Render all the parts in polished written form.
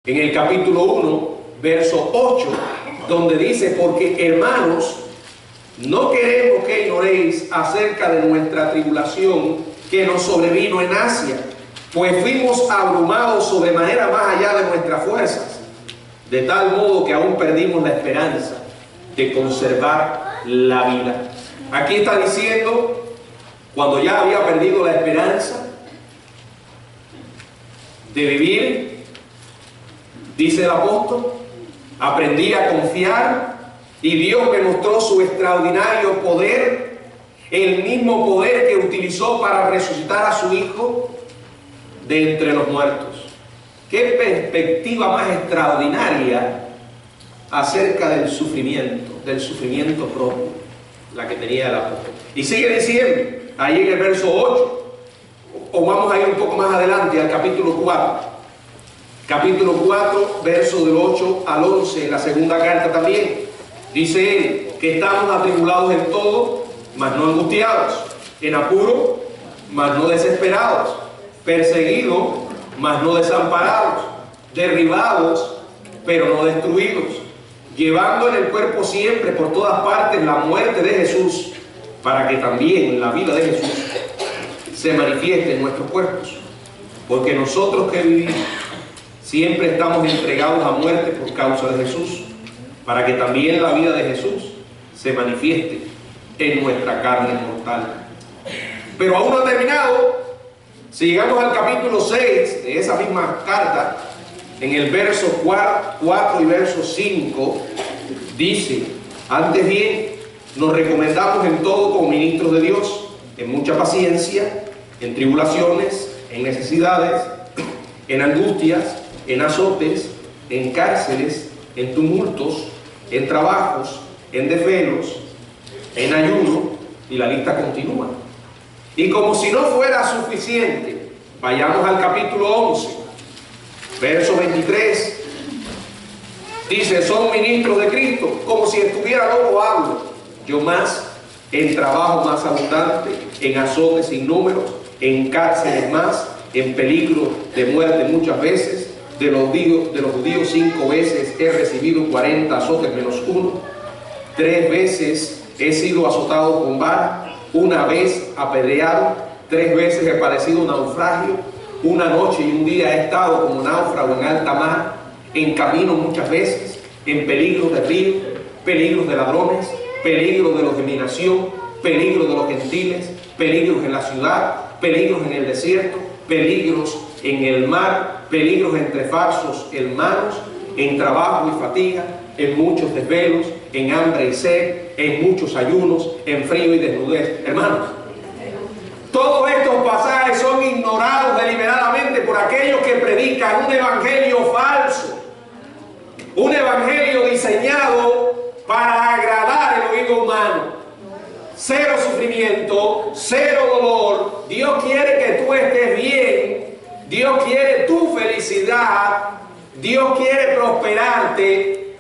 en el capítulo 1, verso 8, donde dice: porque hermanos, no queremos que ignoréis acerca de nuestra tribulación que nos sobrevino en Asia, pues fuimos abrumados sobremanera más allá de nuestras fuerzas, de tal modo que aún perdimos la esperanza de conservar la vida. Aquí está diciendo, cuando ya había perdido la esperanza de vivir, dice el apóstol, aprendí a confiar y Dios me mostró su extraordinario poder, el mismo poder que utilizó para resucitar a su Hijo de entre los muertos. Qué perspectiva más extraordinaria acerca del sufrimiento propio, la que tenía el apóstol. Y sigue diciendo, ahí en el verso 8, o vamos a ir un poco más adelante al capítulo 4. Capítulo 4, verso del 8 al 11, en la segunda carta también. Dice él que estamos atribulados en todo, mas no angustiados, en apuro, mas no desesperados, perseguidos, mas no desamparados, derribados, pero no destruidos, llevando en el cuerpo siempre por todas partes la muerte de Jesús, para que también la vida de Jesús se manifieste en nuestros cuerpos. Porque nosotros que vivimos siempre estamos entregados a muerte por causa de Jesús, para que también la vida de Jesús se manifieste en nuestra carne mortal. Pero aún no ha terminado. Si llegamos al capítulo 6 de esa misma carta, en el verso 4 y verso 5, dice: antes bien, nos recomendamos en todo como ministros de Dios, en mucha paciencia, en tribulaciones, en necesidades, en angustias, en azotes, en cárceles, en tumultos, en trabajos, en desvelos, en ayuno, y la lista continúa. Y como si no fuera suficiente, vayamos al capítulo 11, verso 23. Dice: son ministros de Cristo, como si estuviera loco hablo. Yo más, en trabajo más abundante, en azotes sin número, en cárceles más, en peligro de muerte muchas veces. De los judíos 5 veces he recibido 40 azotes menos 1. 3 veces he sido azotado con vara, 1 vez apedreado, 3 veces he padecido naufragio, 1 noche y un día he estado como náufrago en alta mar, en camino muchas veces, en peligros de río, peligros de ladrones, peligros de los de mi nación, peligros de los gentiles, peligros en la ciudad, peligros en el desierto, peligros en el mar, peligros entre falsos hermanos, en trabajo y fatiga, en muchos desvelos, en hambre y sed, en muchos ayunos, en frío y desnudez. Hermanos, todos estos pasajes son ignorados deliberadamente por aquellos que predican un evangelio falso, un evangelio diseñado para agradar el oído humano. Cero sufrimiento, cero dolor. Dios quiere que tú estés bien. Dios quiere tu felicidad. Dios quiere prosperarte.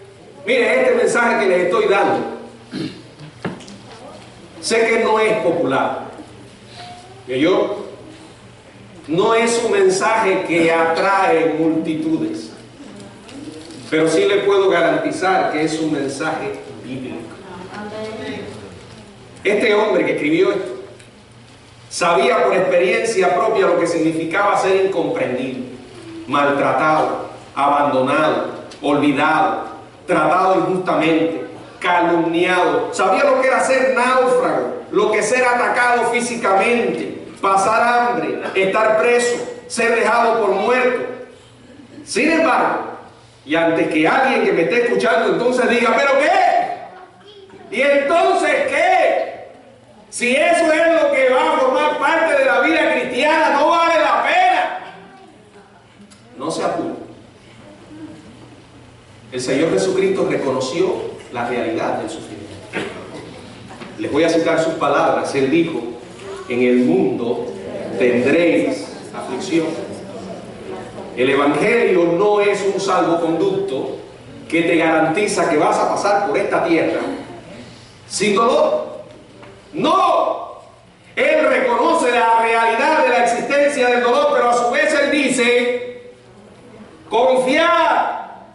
Miren este mensaje que les estoy dando. Sé que no es popular. No es un mensaje que atrae multitudes. Pero sí le puedo garantizar que es un mensaje bíblico. Este hombre que escribió esto sabía por experiencia propia lo que significaba ser incomprendido, maltratado, abandonado, olvidado, tratado injustamente, calumniado. Sabía lo que era ser náufrago, lo que es ser atacado físicamente, pasar hambre, estar preso, ser dejado por muerto. Sin embargo, y antes que alguien que me esté escuchando entonces diga: ¿pero qué? ¿Y entonces qué? Si eso es lo que va a formar parte de la vida cristiana, no vale la pena. No se apure. El Señor Jesucristo reconoció la realidad del sufrimiento. Les voy a citar sus palabras. Él dijo: en el mundo tendréis aflicción. El Evangelio no es un salvoconducto que te garantiza que vas a pasar por esta tierra sin dolor. No, Él reconoce la realidad de la existencia del dolor, pero a su vez Él dice: Confiar.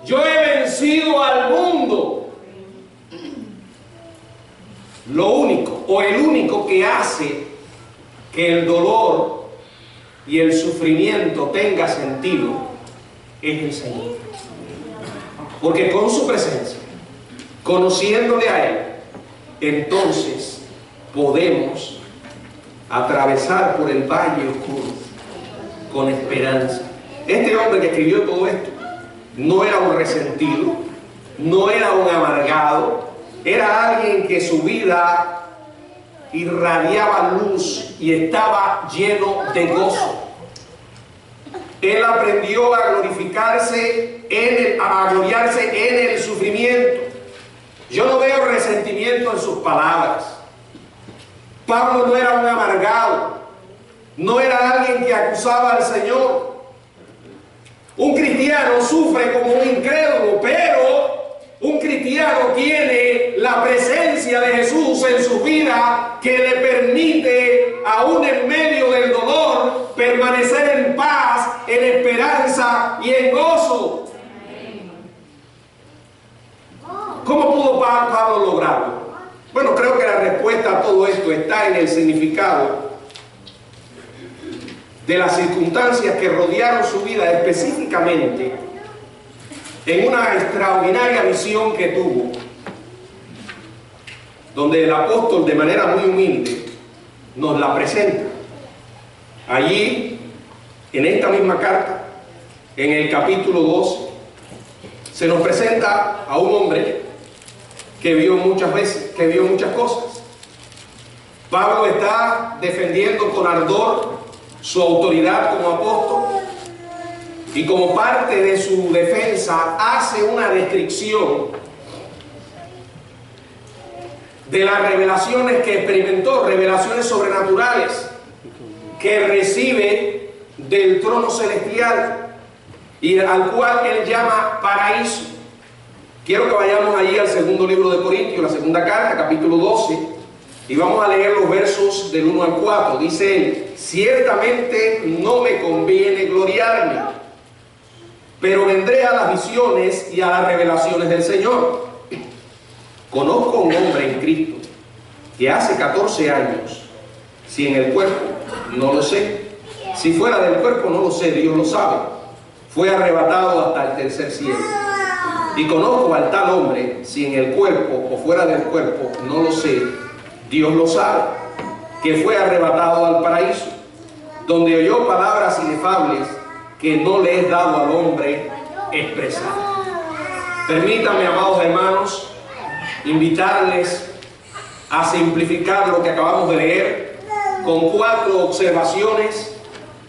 Yo he vencido al mundo. Lo único o el único que hace que el dolor y el sufrimiento tenga sentido es el Señor. Porque con su presencia, conociéndole a Él, entonces podemos atravesar por el valle oscuro con esperanza. Este hombre que escribió todo esto no era un resentido, no era un amargado, era alguien que su vida irradiaba luz y estaba lleno de gozo. Él aprendió a gloriarse en el sufrimiento. Yo no veo resentimiento en sus palabras. Pablo no era un amargado, no era alguien que acusaba al Señor. Un cristiano sufre como un incrédulo, pero un cristiano tiene la presencia de Jesús en su vida que le permite, aún en medio del dolor, permanecer en paz, en esperanza y en gozo. ¿Cómo pudo Pablo lograrlo? Bueno, creo que la respuesta a todo esto está en el significado de las circunstancias que rodearon su vida, específicamente en una extraordinaria visión que tuvo, donde el apóstol de manera muy humilde nos la presenta. Allí, en esta misma carta, en el capítulo 12, se nos presenta a un hombre que vio muchas veces, que vio muchas cosas. Pablo está defendiendo con ardor su autoridad como apóstol, y como parte de su defensa hace una descripción de las revelaciones que experimentó, revelaciones sobrenaturales que recibe del trono celestial y al cual él llama paraíso. Quiero que vayamos allí al segundo libro de Corintios, la segunda carta, capítulo 12, y vamos a leer los versos del 1 al 4. Dice él: ciertamente no me conviene gloriarme, pero vendré a las visiones y a las revelaciones del Señor. Conozco a un hombre en Cristo que hace 14 años, si en el cuerpo, no lo sé, si fuera del cuerpo, no lo sé, Dios lo sabe, fue arrebatado hasta el tercer cielo. Y conozco al tal hombre, si en el cuerpo o fuera del cuerpo, no lo sé, Dios lo sabe, que fue arrebatado al paraíso, donde oyó palabras inefables que no le es dado al hombre expresar. Permítanme, amados hermanos, invitarles a simplificar lo que acabamos de leer con 4 observaciones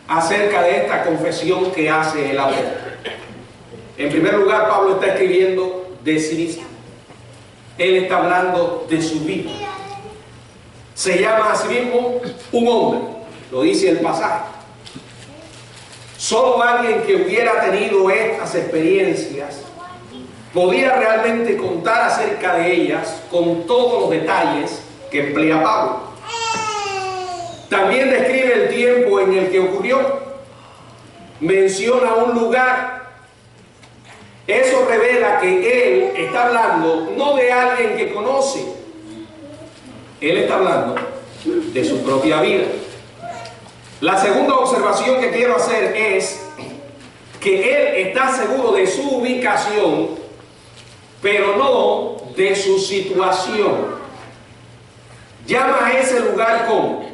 acerca de esta confesión que hace el apóstol. En primer lugar, Pablo está escribiendo de sí mismo. Él está hablando de su vida. Se llama a sí mismo un hombre, lo dice el pasaje. Solo alguien que hubiera tenido estas experiencias podía realmente contar acerca de ellas con todos los detalles que emplea Pablo. También describe el tiempo en el que ocurrió. Menciona un lugar. Eso revela que él está hablando no de alguien que conoce. Él está hablando de su propia vida. La segunda observación que quiero hacer es que él está seguro de su ubicación, pero no de su situación. Llama a ese lugar como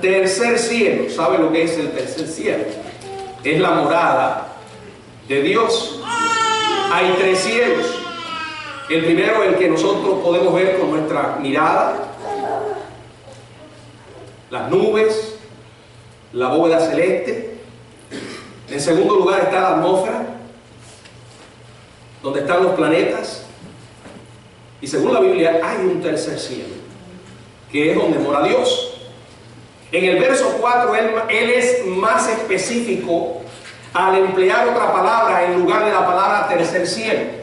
tercer cielo. ¿Sabe lo que es el tercer cielo? Es la morada de Dios. Hay 3 cielos. El primero, el que nosotros podemos ver con nuestra mirada, las nubes, la bóveda celeste. En segundo lugar está la atmósfera, donde están los planetas. Y según la Biblia hay un tercer cielo, que es donde mora Dios. En el verso 4 él es más específico al emplear otra palabra en lugar de la palabra tercer cielo,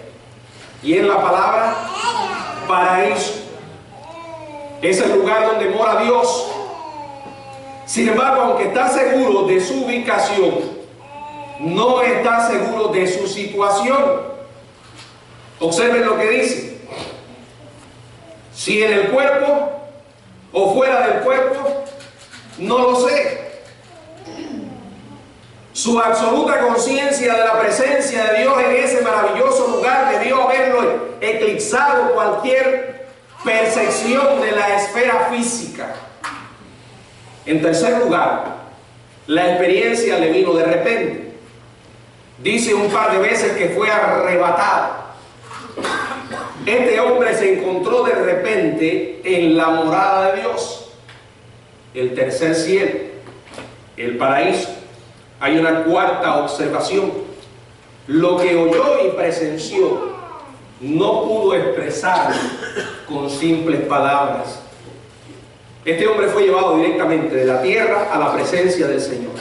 y es la palabra paraíso. Es el lugar donde mora Dios. Sin embargo, aunque está seguro de su ubicación, no está seguro de su situación. Observen lo que dice. Si en el cuerpo o fuera del cuerpo, no lo sé. Su absoluta conciencia de la presencia de Dios en ese maravilloso lugar debió haberlo eclipsado cualquier percepción de la esfera física. En tercer lugar, la experiencia le vino de repente. Dice un par de veces que fue arrebatado. Este hombre se encontró de repente en la morada de Dios, el tercer cielo, el paraíso. Hay una cuarta observación. Lo que oyó y presenció no pudo expresar con simples palabras. Este hombre fue llevado directamente de la tierra a la presencia del Señor.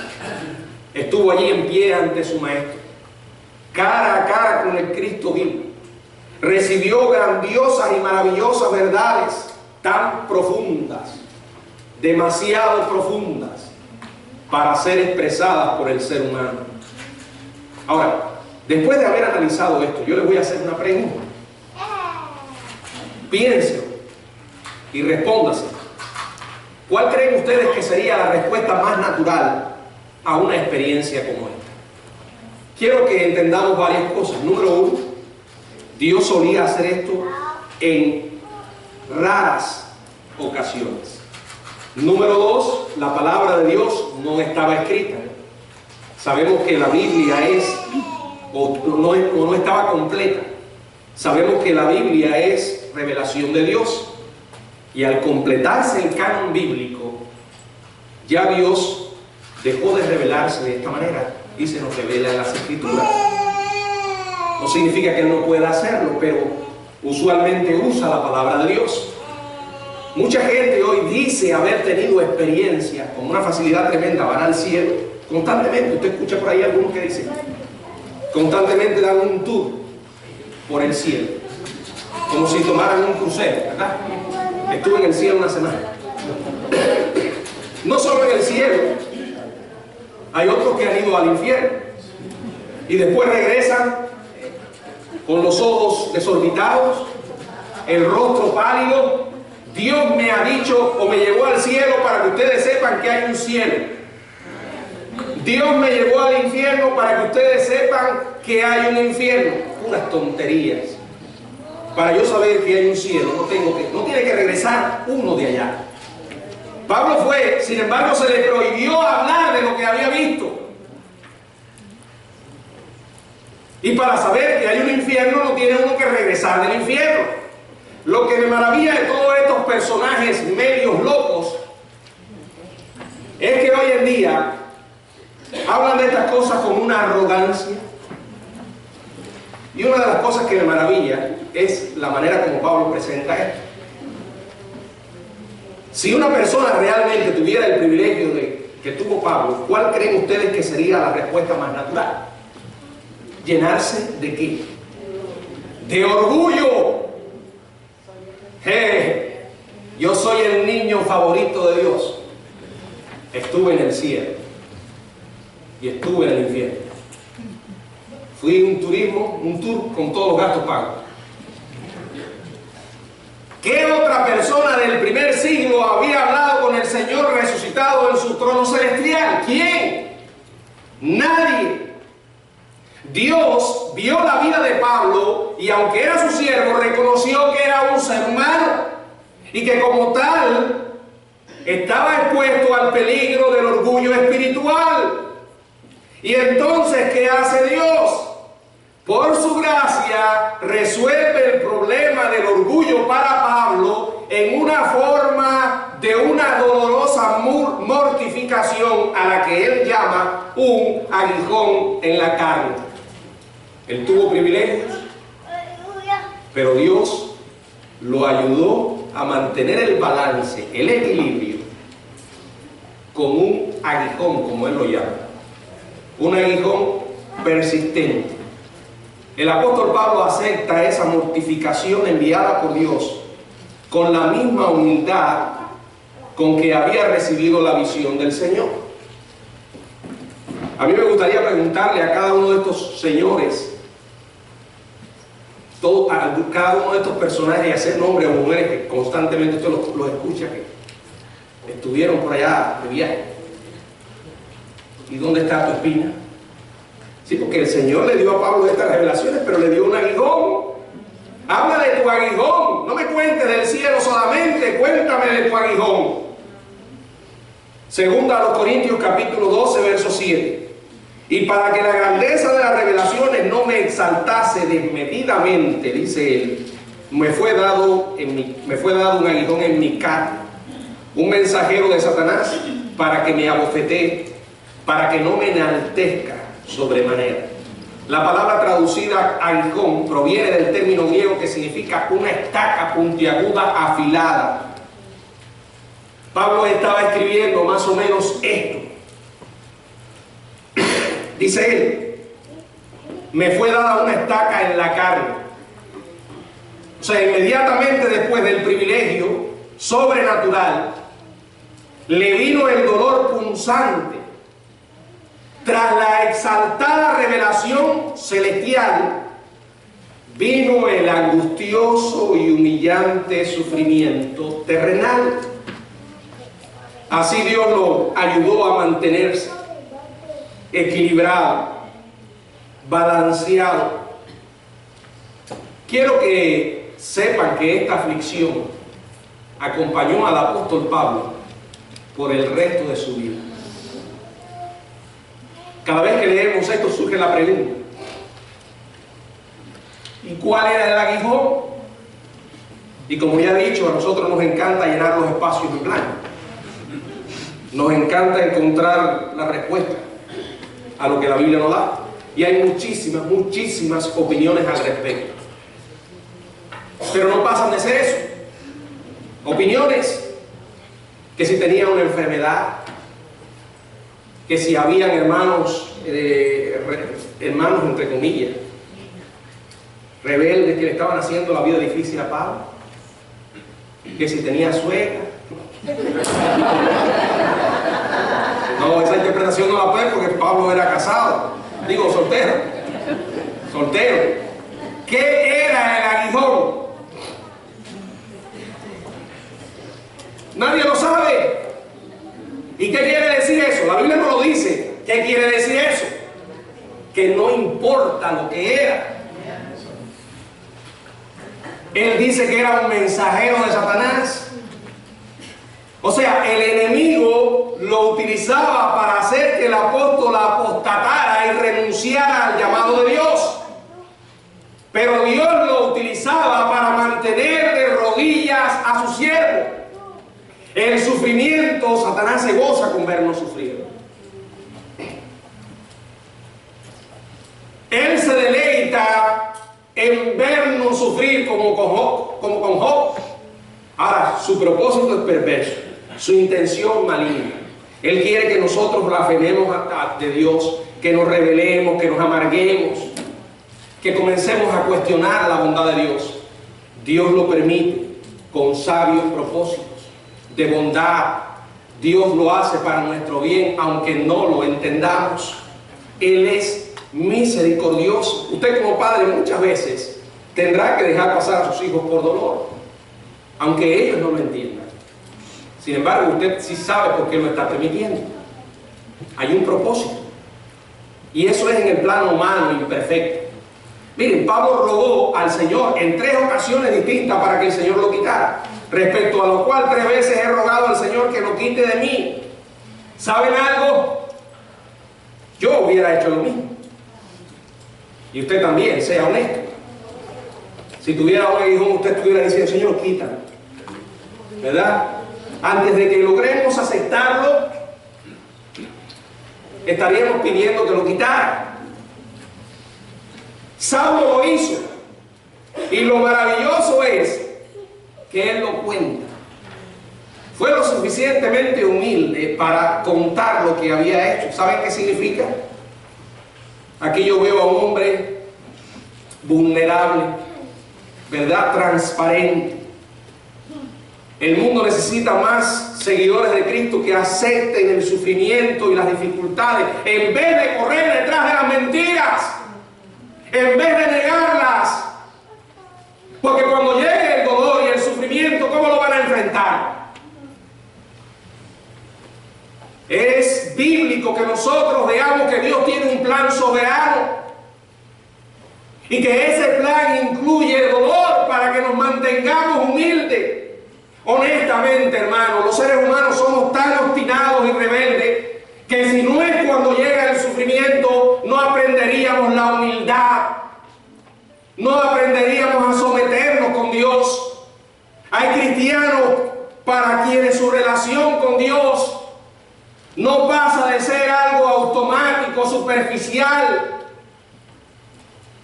Estuvo allí en pie ante su Maestro, cara a cara con el Cristo vivo. Recibió grandiosas y maravillosas verdades tan profundas, demasiado profundas, para ser expresadas por el ser humano. Ahora, después de haber analizado esto, yo les voy a hacer una pregunta. Piénselo y respóndase. ¿Cuál creen ustedes que sería la respuesta más natural a una experiencia como esta? Quiero que entendamos varias cosas. Número uno, Dios solía hacer esto en raras ocasiones. Número dos, la palabra de Dios no estaba escrita. Sabemos que la Biblia no estaba completa. Sabemos que la Biblia es revelación de Dios. Y al completarse el canon bíblico, ya Dios dejó de revelarse de esta manera y se nos revela en las Escrituras. No significa que Él no pueda hacerlo, pero usualmente usa la palabra de Dios. Mucha gente hoy dice haber tenido experiencias con una facilidad tremenda, van al cielo constantemente. Usted escucha por ahí algunos que dicen, constantemente dan un tour por el cielo, como si tomaran un crucero, ¿verdad? Estuve en el cielo una semana. No solo en el cielo, hay otros que han ido al infierno y después regresan con los ojos desorbitados, el rostro pálido. Dios me ha dicho o me llevó al cielo para que ustedes sepan que hay un cielo. Dios me llevó al infierno para que ustedes sepan que hay un infierno. Puras tonterías. Para yo saber que hay un cielo, no tiene que regresar uno de allá. Pablo fue, sin embargo, se le prohibió hablar de lo que había visto. Y para saber que hay un infierno, no tiene uno que regresar del infierno. Lo que me maravilla de todos estos personajes medios locos es que hoy en día hablan de estas cosas con una arrogancia. Y una de las cosas que me maravilla es la manera como Pablo presenta esto. Si una persona realmente tuviera el privilegio que tuvo Pablo, ¿cuál creen ustedes que sería la respuesta más natural? ¿Llenarse de qué? ¡De orgullo! Yo soy el niño favorito de Dios. Estuve en el cielo y estuve en el infierno. Fui un tour con todos los gastos pagos. ¿Qué otra persona del primer siglo había hablado con el Señor resucitado en su trono celestial? ¿Quién? Nadie. Dios vio la vida de Pablo y aunque era su siervo, reconoció que era un ser humano y que como tal estaba expuesto al peligro del orgullo espiritual. Y entonces, ¿qué hace Dios? Por su gracia resuelve el problema del orgullo para Pablo en una forma de una dolorosa mortificación a la que él llama un aguijón en la carne. Él tuvo privilegios, pero Dios lo ayudó a mantener el balance, el equilibrio, con un aguijón, como él lo llama. Un aguijón persistente. El apóstol Pablo acepta esa mortificación enviada por Dios con la misma humildad con que había recibido la visión del Señor. A mí me gustaría preguntarle a cada uno de estos señores, a cada uno de estos personajes, y hacer nombres a mujeres que constantemente usted los escucha, que estuvieron por allá de viaje. ¿Y dónde está tu espina? Sí, porque el Señor le dio a Pablo estas revelaciones, pero le dio un aguijón. Habla de tu aguijón, no me cuentes del cielo solamente, cuéntame de tu aguijón. Segunda a los Corintios capítulo 12, verso 7. Y para que la grandeza de las revelaciones no me exaltase desmedidamente, dice él, me fue dado un aguijón en mi carne, un mensajero de Satanás, para que me abofetee, para que no me enaltezca sobremanera. La palabra traducida aguijón proviene del término griego que significa una estaca puntiaguda afilada. Pablo estaba escribiendo más o menos esto. Dice él, me fue dada una estaca en la carne. O sea, inmediatamente después del privilegio sobrenatural, le vino el dolor punzante. Tras la exaltada revelación celestial, vino el angustioso y humillante sufrimiento terrenal. Así Dios lo ayudó a mantenerse equilibrado, balanceado. Quiero que sepan que esta aflicción acompañó al apóstol Pablo por el resto de su vida. Cada vez que leemos esto surge la pregunta: ¿y cuál era el aguijón? Y como ya he dicho, a nosotros nos encanta llenar los espacios en blanco. Nos encanta encontrar la respuesta a lo que la Biblia nos da. Y hay muchísimas opiniones al respecto. Pero no pasan de ser eso. Opiniones que si tenía una enfermedad, que si habían hermanos entre comillas, rebeldes que le estaban haciendo la vida difícil a Pablo, que si tenía suegra. No, esa interpretación no la puede porque Pablo era casado, digo soltero. ¿Qué era el aguijón? Nadie lo sabe. ¿Y qué quiere decir eso? La Biblia no lo dice. ¿Qué quiere decir eso? Que no importa lo que era. Él dice que era un mensajero de Satanás. O sea, el enemigo lo utilizaba para hacer que el apóstol apostatara y renunciara al llamado de Dios. Pero Dios lo utilizaba para mantener de rodillas a su siervo. En el sufrimiento, Satanás se goza con vernos sufrir. Él se deleita en vernos sufrir como con Job. Ahora, su propósito es perverso, su intención maligna. Él quiere que nosotros blasfememos de Dios, que nos rebelemos, que nos amarguemos, que comencemos a cuestionar la bondad de Dios. Dios lo permite con sabios propósitos de bondad. Dios lo hace para nuestro bien, aunque no lo entendamos. Él es misericordioso. Usted como padre muchas veces tendrá que dejar pasar a sus hijos por dolor, aunque ellos no lo entiendan. Sin embargo, usted sí sabe por qué lo está permitiendo. Hay un propósito. Y eso es en el plano humano imperfecto. Miren, Pablo rogó al Señor en 3 ocasiones distintas para que el Señor lo quitara. Respecto a lo cual 3 veces he rogado al Señor que lo quite de mí. ¿Saben algo? Yo hubiera hecho lo mismo. Y usted también, sea honesto. Si tuviera un aguijón, usted estuviera diciendo: Señor, quítalo. ¿Verdad? Antes de que logremos aceptarlo, estaríamos pidiendo que lo quitara. Saulo lo hizo. Y lo maravilloso es que él lo cuenta. Fue lo suficientemente humilde para contar lo que había hecho. ¿Saben qué significa? Aquí yo veo a un hombre vulnerable, ¿verdad? Transparente. El mundo necesita más seguidores de Cristo que acepten el sufrimiento y las dificultades, en vez de correr detrás de las mentiras, en vez de negarlas. Porque cuando llegue el dolor y el sufrimiento, ¿cómo lo van a enfrentar? Es bíblico que nosotros veamos que Dios tiene un plan soberano y que ese plan incluye el dolor para que nos mantengamos humildes. Honestamente, hermanos, los seres humanos somos tan obstinados y rebeldes que si no es cuando llega el sufrimiento, no aprenderíamos la humildad, no aprenderíamos a someternos con Dios. Hay cristianos para quienes su relación con Dios no pasa de ser algo automático, superficial.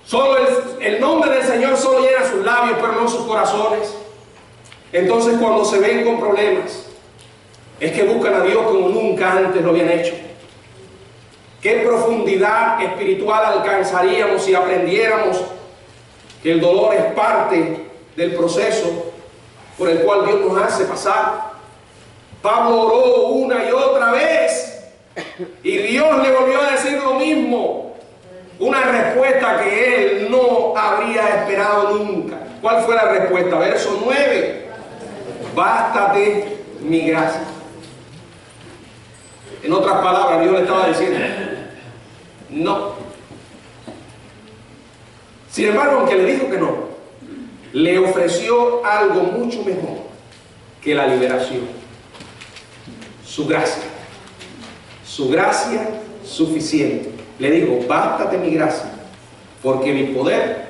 Solo el nombre del Señor solo llena sus labios, pero no sus corazones. Entonces, cuando se ven con problemas, es que buscan a Dios como nunca antes lo habían hecho. ¿Qué profundidad espiritual alcanzaríamos si aprendiéramos que el dolor es parte del proceso por el cual Dios nos hace pasar? Pablo oró una y otra vez y Dios le volvió a decir lo mismo. Una respuesta que él no habría esperado nunca. ¿Cuál fue la respuesta? Verso 9. Bástate mi gracia. En otras palabras, Dios le estaba diciendo, no. Sin embargo, aunque le dijo que no, le ofreció algo mucho mejor que la liberación. Su gracia. Su gracia suficiente. Le dijo, bástate mi gracia, porque mi poder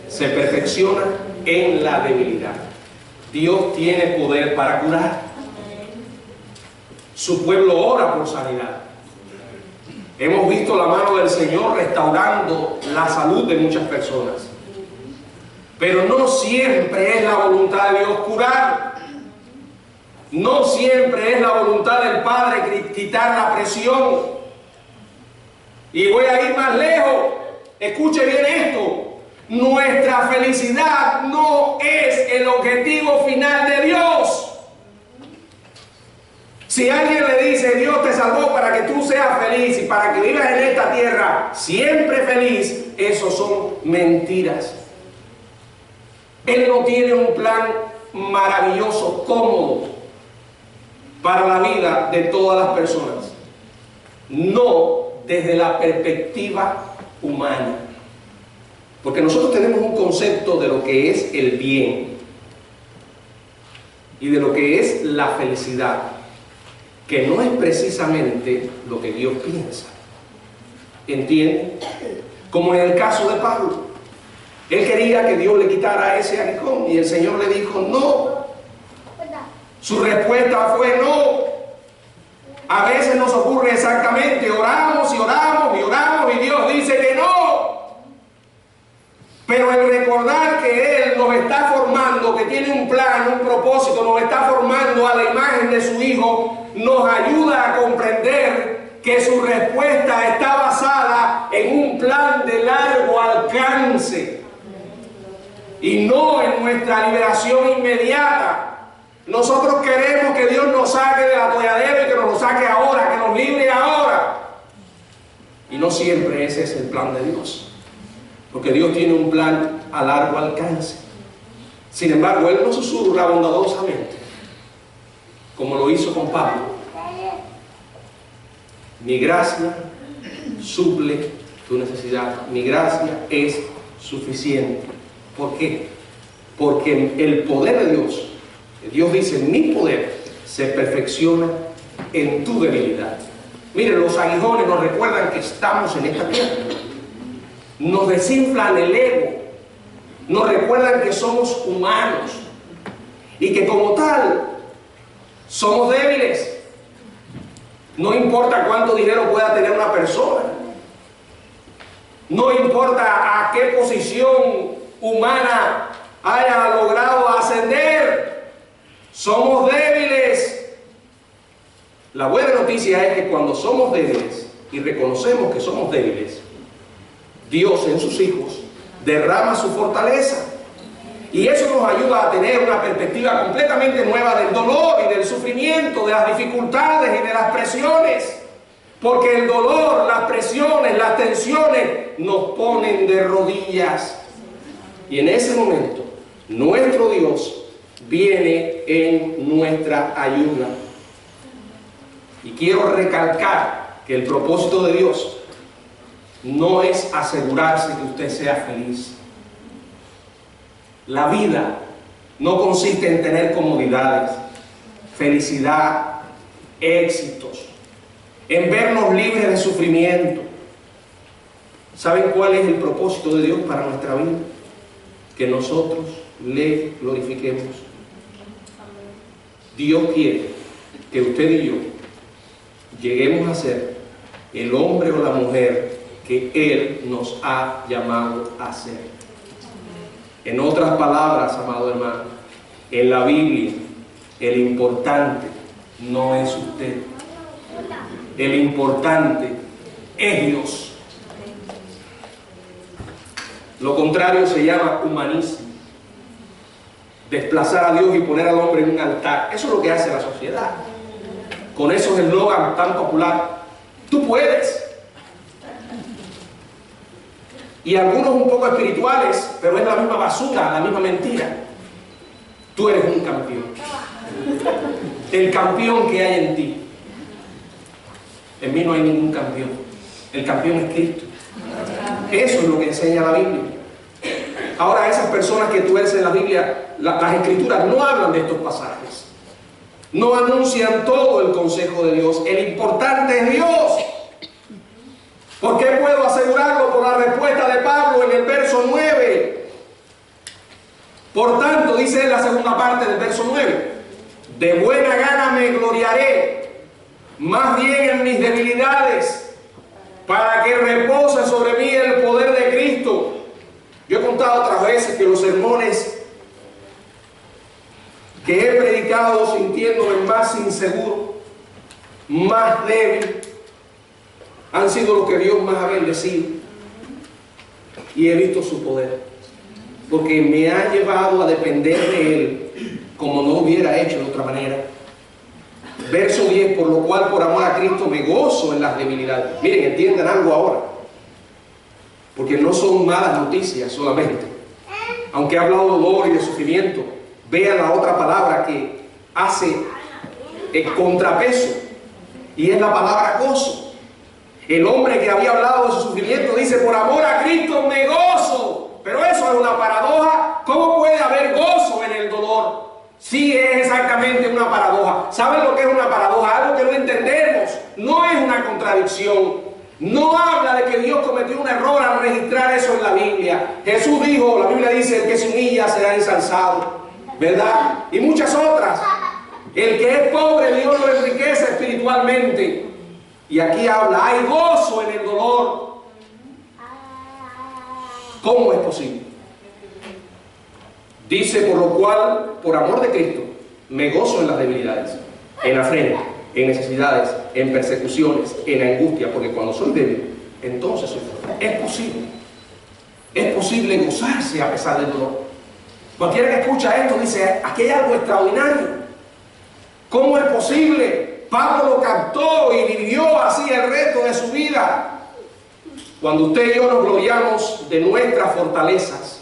se perfecciona en la debilidad. Dios tiene poder para curar. Su pueblo ora por sanidad. Hemos visto la mano del Señor restaurando la salud de muchas personas. Pero no siempre es la voluntad de Dios curar. No siempre es la voluntad del Padre quitar la presión. Y voy a ir más lejos. Escuche bien esto. Nuestra felicidad no es el objetivo final de Dios. Si alguien le dice, Dios te salvó para que tú seas feliz y para que vivas en esta tierra siempre feliz, eso son mentiras. Él no tiene un plan maravilloso, cómodo para la vida de todas las personas. No desde la perspectiva humana. Porque nosotros tenemos un concepto de lo que es el bien y de lo que es la felicidad, que no es precisamente lo que Dios piensa. ¿Entienden? Como en el caso de Pablo. Él quería que Dios le quitara ese aguijón y el Señor le dijo no. Su respuesta fue no. A veces nos ocurre exactamente, oramos y oramos y oramos y Dios dice que no. Pero el recordar que Él nos está formando, que tiene un plan, un propósito, nos está formando a la imagen de su Hijo, nos ayuda a comprender que su respuesta está basada en un plan de largo alcance y no en nuestra liberación inmediata. Nosotros queremos que Dios nos saque del atolladero y que nos lo saque ahora, que nos libre ahora. Y no siempre ese es el plan de Dios. Porque Dios tiene un plan a largo alcance. Sin embargo, Él no susurra bondadosamente, como lo hizo con Pablo. Mi gracia suple tu necesidad. Mi gracia es suficiente. ¿Por qué? Porque el poder de Dios dice, mi poder se perfecciona en tu debilidad. Miren, los aguijones nos recuerdan que estamos en esta tierra. Nos desinflan el ego, nos recuerdan que somos humanos y que como tal somos débiles. No importa cuánto dinero pueda tener una persona, no importa a qué posición humana haya logrado ascender, somos débiles. La buena noticia es que cuando somos débiles y reconocemos que somos débiles, Dios en sus hijos derrama su fortaleza Y eso nos ayuda a tener una perspectiva completamente nueva del dolor y del sufrimiento, de las dificultades y de las presiones. Porque el dolor, las presiones, las tensiones nos ponen de rodillas. Y en ese momento, nuestro Dios viene en nuestra ayuda. Y quiero recalcar que el propósito de Dios no es asegurarse que usted sea feliz. La vida no consiste en tener comodidades, felicidad, éxitos, en vernos libres de sufrimiento. ¿Saben cuál es el propósito de Dios para nuestra vida? Que nosotros le glorifiquemos. Dios quiere que usted y yo lleguemos a ser el hombre o la mujer que Él nos ha llamado a ser. En otras palabras, amado hermano, en la Biblia, el importante no es usted. El importante es Dios. Lo contrario se llama humanismo. Desplazar a Dios y poner al hombre en un altar. Eso es lo que hace la sociedad. Con esos eslogans tan populares. Tú puedes. Y algunos un poco espirituales, pero es la misma basura, la misma mentira. Tú eres un campeón. El campeón que hay en ti. En mí no hay ningún campeón. El campeón es Cristo. Eso es lo que enseña la Biblia. Ahora, esas personas que tuercen la Biblia, las Escrituras no hablan de estos pasajes. No anuncian todo el consejo de Dios. El importante es Dios. ¿Por qué puedo asegurarlo? Por la respuesta de Pablo en el verso 9. Por tanto, dice en la segunda parte del verso 9, de buena gana me gloriaré, más bien en mis debilidades, para que repose sobre mí el poder de Cristo. Yo he contado otras veces que los sermones que he predicado sintiéndome más inseguro, más débil, han sido los que Dios más ha bendecido. Y he visto su poder. Porque me ha llevado a depender de Él como no hubiera hecho de otra manera. Verso 10, por lo cual por amor a Cristo me gozo en las debilidades. Miren, entiendan algo ahora. Porque no son malas noticias solamente. Aunque he hablado de dolor y de sufrimiento, vean la otra palabra que hace el contrapeso. Y es la palabra gozo. El hombre que había hablado de su sufrimiento dice, por amor a Cristo me gozo. Pero eso es una paradoja. ¿Cómo puede haber gozo en el dolor? Sí, es exactamente una paradoja. ¿Saben lo que es una paradoja? Algo que no entendemos. No es una contradicción. No habla de que Dios cometió un error al registrar eso en la Biblia. Jesús dijo, la Biblia dice, el que se humilla será ensalzado. ¿Verdad? Y muchas otras. El que es pobre, Dios lo enriquece espiritualmente. Y aquí habla, hay gozo en el dolor. ¿Cómo es posible? Dice, por lo cual, por amor de Cristo, me gozo en las debilidades, en afrenta, en necesidades, en persecuciones, en angustia, porque cuando soy débil, entonces soy fuerte. Es posible. Es posible gozarse a pesar del dolor. Cualquiera que escucha esto dice, aquí hay algo extraordinario. ¿Cómo es posible? Pablo lo captó y vivió así el resto de su vida. Cuando usted y yo nos gloriamos de nuestras fortalezas,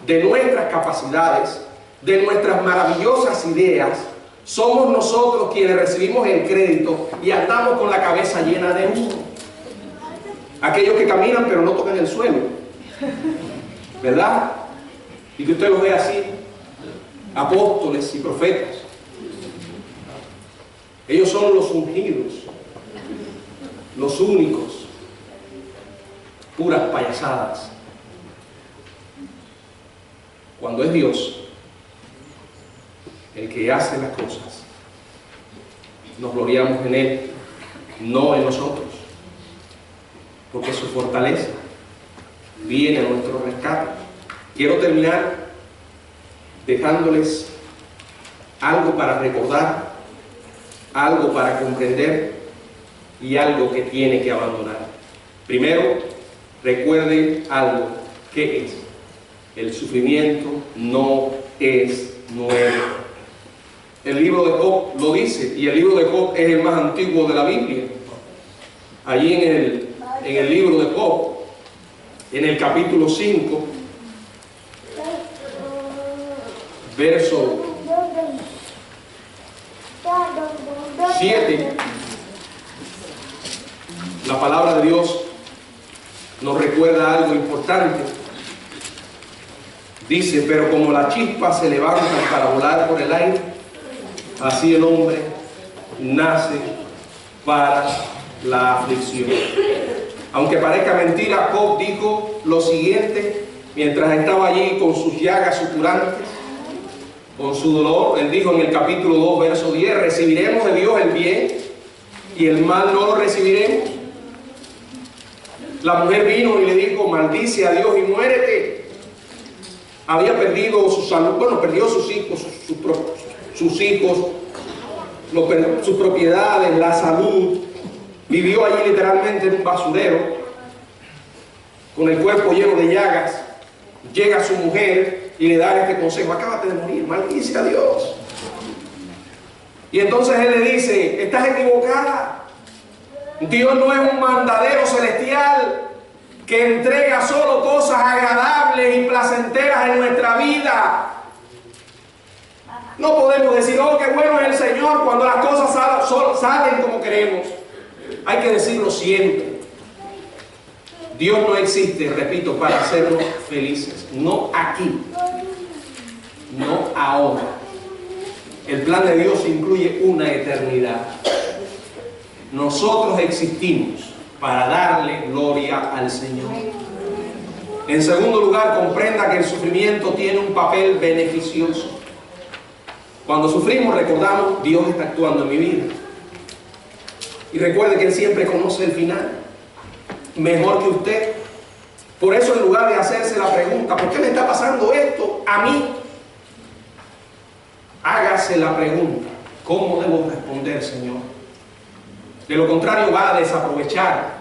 de nuestras capacidades, de nuestras maravillosas ideas, somos nosotros quienes recibimos el crédito y andamos con la cabeza llena de humo. Aquellos que caminan pero no tocan el suelo, ¿verdad? Y que usted los ve así, apóstoles y profetas. Ellos son los ungidos, los únicos, puras payasadas. Cuando es Dios el que hace las cosas, nos gloriamos en Él, no en nosotros, porque su fortaleza viene a nuestro rescate. Quiero terminar dejándoles algo para recordar, algo para comprender y algo que tiene que abandonar. Primero, recuerde algo. ¿Qué es? El sufrimiento no es nuevo. El libro de Job lo dice, y el libro de Job es el más antiguo de la Biblia. Allí en el libro de Job, en el capítulo 5, verso 7, la palabra de Dios nos recuerda algo importante. Dice: pero como las chispas se levantan para volar por el aire, así el hombre nace para la aflicción. Aunque parezca mentira, Job dijo lo siguiente mientras estaba allí con sus llagas suturantes, con su dolor. Él dijo en el capítulo 2, verso 10: ¿recibiremos de Dios el bien y el mal no lo recibiremos? La mujer vino y le dijo: maldice a Dios y muérete. Había perdido su salud, bueno, perdió sus hijos, sus propiedades, la salud. Vivió allí literalmente en un basurero, con el cuerpo lleno de llagas. Llega su mujer y le da este consejo: acábate de morir, maldice a Dios. Y entonces él le dice: estás equivocada. Dios no es un mandadero celestial que entrega solo cosas agradables y placenteras en nuestra vida. No podemos decir: oh, qué bueno es el Señor, cuando las cosas salen como queremos. Hay que decirlo siempre. Dios no existe, repito, para hacernos felices. No aquí, no ahora. El plan de Dios incluye una eternidad. Nosotros existimos para darle gloria al Señor. En segundo lugar, comprenda que el sufrimiento tiene un papel beneficioso. Cuando sufrimos, recordamos: Dios está actuando en mi vida. Y recuerde que Él siempre conoce el final mejor que usted. Por eso, en lugar de hacerse la pregunta: ¿por qué me está pasando esto a mí?, hágase la pregunta: ¿cómo debo responder, Señor? De lo contrario, va a desaprovechar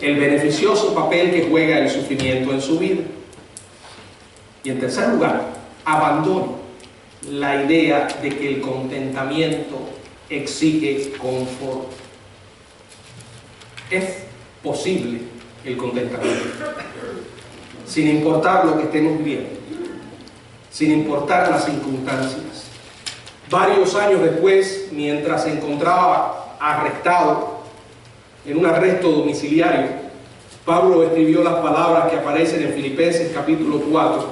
el beneficioso papel que juega el sufrimiento en su vida. Y en tercer lugar, abandone la idea de que el contentamiento exige confort. Es posible el contentamiento, sin importar lo que estemos viviendo, sin importar las circunstancias. Varios años después, mientras se encontraba arrestado en un arresto domiciliario, Pablo escribió las palabras que aparecen en Filipenses capítulo 4,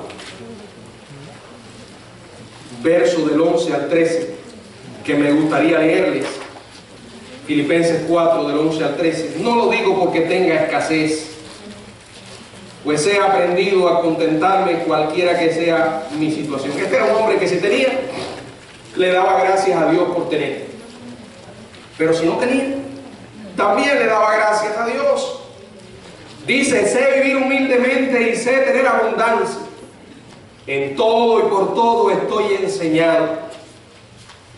verso del 11 al 13, que me gustaría leerles. Filipenses 4, del 11 al 13. No lo digo porque tenga escasez, pues he aprendido a contentarme cualquiera que sea mi situación. Este era un hombre que, si tenía, le daba gracias a Dios por tener. Pero si no tenía, también le daba gracias a Dios. Dice: sé vivir humildemente y sé tener abundancia. En todo y por todo estoy enseñado,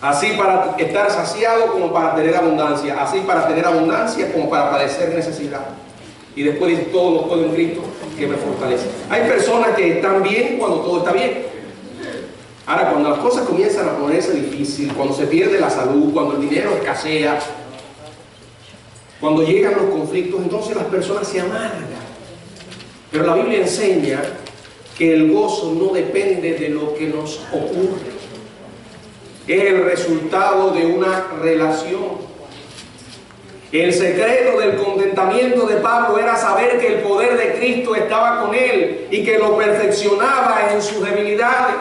así para estar saciado como para tener abundancia, así para tener abundancia como para padecer necesidad. Y después dice: todo lo puedo en Cristo que me fortalece. Hay personas que están bien cuando todo está bien. Ahora, cuando las cosas comienzan a ponerse difícil, cuando se pierde la salud, cuando el dinero escasea, cuando llegan los conflictos, entonces las personas se amargan. Pero la Biblia enseña que el gozo no depende de lo que nos ocurre. Es el resultado de una relación. El secreto del contentamiento de Pablo era saber que el poder de Cristo estaba con él y que lo perfeccionaba en sus debilidades.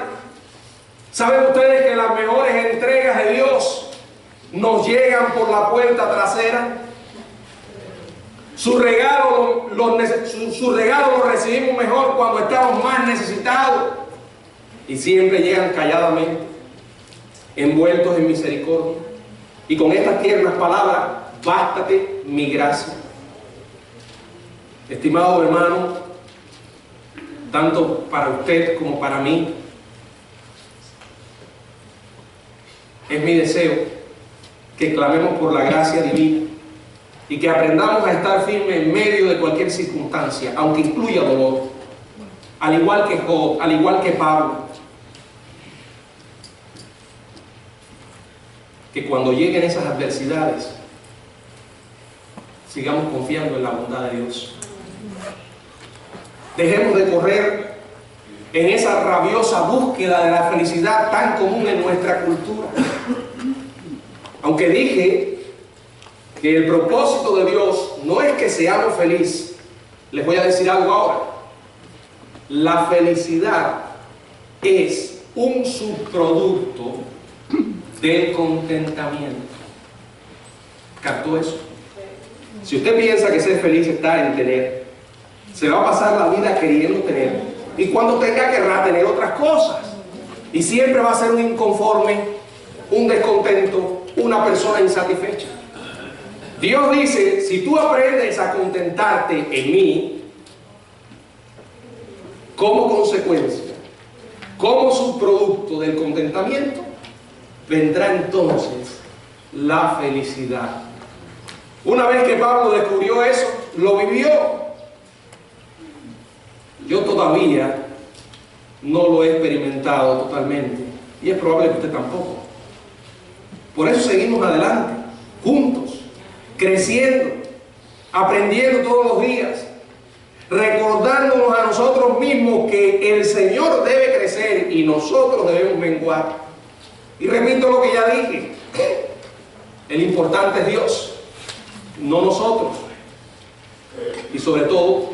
¿Saben ustedes que las mejores entregas de Dios nos llegan por la puerta trasera? Su regalo lo recibimos mejor cuando estamos más necesitados, y siempre llegan calladamente, envueltos en misericordia, y con estas tiernas palabras: bástate mi gracia. Estimado hermano, tanto para usted como para mí, es mi deseo que clamemos por la gracia divina y que aprendamos a estar firmes en medio de cualquier circunstancia, aunque incluya dolor. al igual que Job, al igual que Pablo, que cuando lleguen esas adversidades, sigamos confiando en la bondad de Dios. Dejemos de correr en esa rabiosa búsqueda de la felicidad tan común en nuestra cultura. Aunque dije que el propósito de Dios no es que seamos felices, les voy a decir algo ahora. La felicidad es un subproducto del contentamiento. ¿Captó eso? Si usted piensa que ser feliz está en tener, se va a pasar la vida queriendo tener, y cuando tenga querrá tener otras cosas, y siempre va a ser un inconforme, un descontento, una persona insatisfecha. Dios dice, si tú aprendes a contentarte en mí, como consecuencia, como subproducto del contentamiento, vendrá entonces la felicidad. Una vez que Pablo descubrió eso, lo vivió. Yo todavía no lo he experimentado totalmente, y es probable que usted tampoco. Por eso seguimos adelante, juntos, creciendo, aprendiendo todos los días, recordándonos a nosotros mismos que el Señor debe crecer y nosotros debemos menguar. Y repito lo que ya dije, el importante es Dios, no nosotros. Y sobre todo,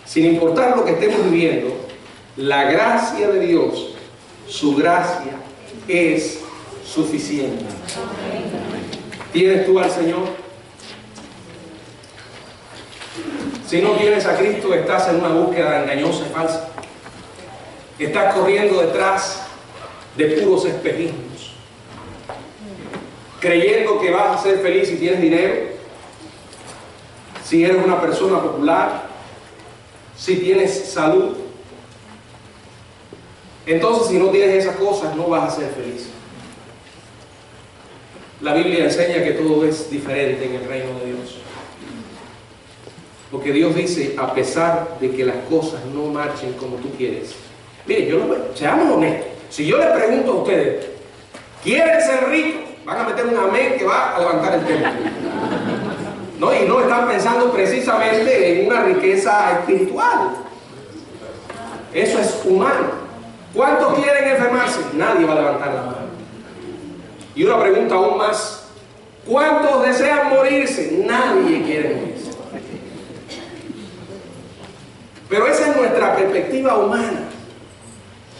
sin importar lo que estemos viviendo, la gracia de Dios, su gracia es suficiente. ¿Tienes tú al Señor? Si no tienes a Cristo, estás en una búsqueda engañosa y falsa. Estás corriendo detrás de puros espejismos, creyendo que vas a ser feliz si tienes dinero, si eres una persona popular, si tienes salud. Entonces, si no tienes esas cosas, no vas a ser feliz. La Biblia enseña que todo es diferente en el reino de Dios. Porque Dios dice, a pesar de que las cosas no marchen como tú quieres. Miren, seamos honestos. Si yo les pregunto a ustedes, ¿quieren ser ricos? Van a meter un amén que va a levantar el templo. ¿No? Y no están pensando precisamente en una riqueza espiritual. Eso es humano. ¿Cuántos quieren enfermarse? Nadie va a levantar la mano. Y una pregunta aún más. ¿Cuántos desean morirse? Nadie quiere morirse. Pero esa es nuestra perspectiva humana.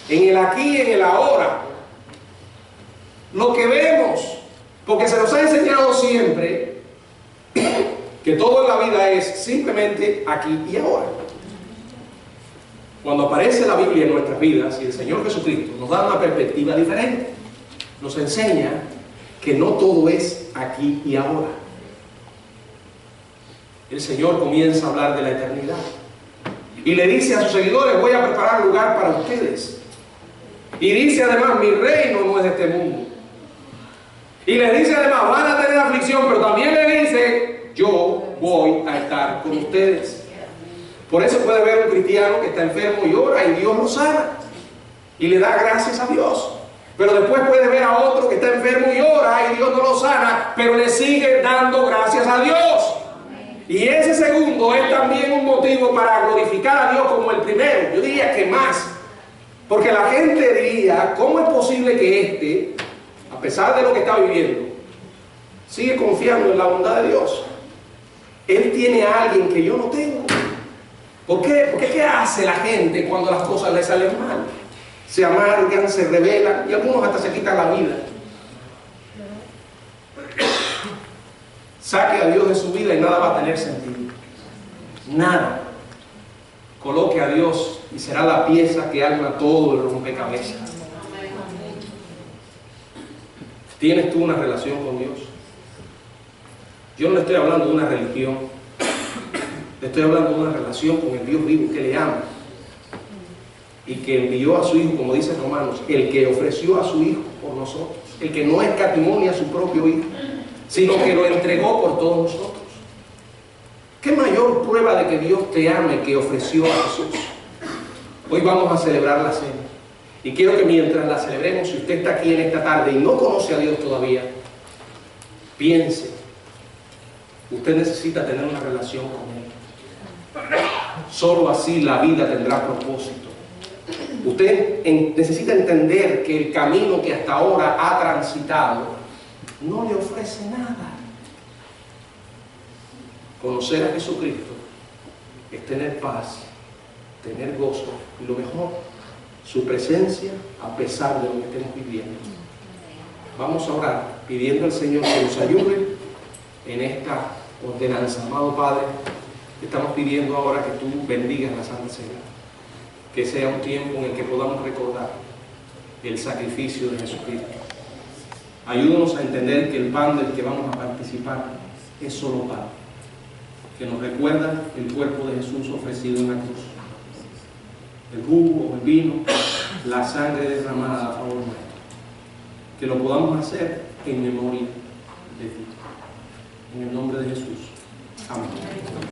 En el aquí y en el ahora. Lo que vemos, porque se nos ha enseñado siempre que todo en la vida es simplemente aquí y ahora. Cuando aparece la Biblia en nuestras vidas y el Señor Jesucristo nos da una perspectiva diferente, nos enseña que no todo es aquí y ahora. El Señor comienza a hablar de la eternidad y le dice a sus seguidores, voy a preparar lugar para ustedes. Y dice además, mi reino no es de este mundo. Y les dice además, van a tener aflicción, pero también le dice, yo voy a estar con ustedes. Por eso puede ver un cristiano que está enfermo y ora y Dios lo sana. Y le da gracias a Dios. Pero después puede ver a otro que está enfermo y ora y Dios no lo sana, pero le sigue dando gracias a Dios. Y ese segundo es también un motivo para glorificar a Dios como el primero. Yo diría que más. Porque la gente diría, ¿cómo es posible que a pesar de lo que está viviendo, sigue confiando en la bondad de Dios? Él tiene a alguien que yo no tengo. ¿Por qué? Porque ¿qué hace la gente cuando las cosas le salen mal? Se amargan, se rebelan y algunos hasta se quitan la vida. Saque a Dios de su vida y nada va a tener sentido. Nada. Coloque a Dios y será la pieza que arma todo el rompecabezas. ¿Tienes tú una relación con Dios? Yo no le estoy hablando de una religión. Le estoy hablando de una relación con el Dios vivo que le ama. Y que envió a su Hijo, como dice Romanos, el que ofreció a su Hijo por nosotros. El que no escatimó ni a su propio Hijo, sino que lo entregó por todos nosotros. ¿Qué mayor prueba de que Dios te ama que ofreció a Jesús? Hoy vamos a celebrar la cena. Y quiero que mientras la celebremos, si usted está aquí en esta tarde y no conoce a Dios todavía, piense, usted necesita tener una relación con Él. Solo así la vida tendrá propósito. Usted necesita entender que el camino que hasta ahora ha transitado no le ofrece nada. Conocer a Jesucristo es tener paz, tener gozo y lo mejor, su presencia a pesar de lo que estemos viviendo. Vamos a orar pidiendo al Señor que nos ayude en esta ordenanza. Amado Padre, te estamos pidiendo ahora que tú bendigas la Santa Cena, que sea un tiempo en el que podamos recordar el sacrificio de Jesucristo. Ayúdanos a entender que el pan del que vamos a participar es solo pan, que nos recuerda el cuerpo de Jesús ofrecido en la cruz, el jugo o el vino, la sangre derramada a favor nuestro. Que lo podamos hacer en memoria de ti. En el nombre de Jesús. Amén.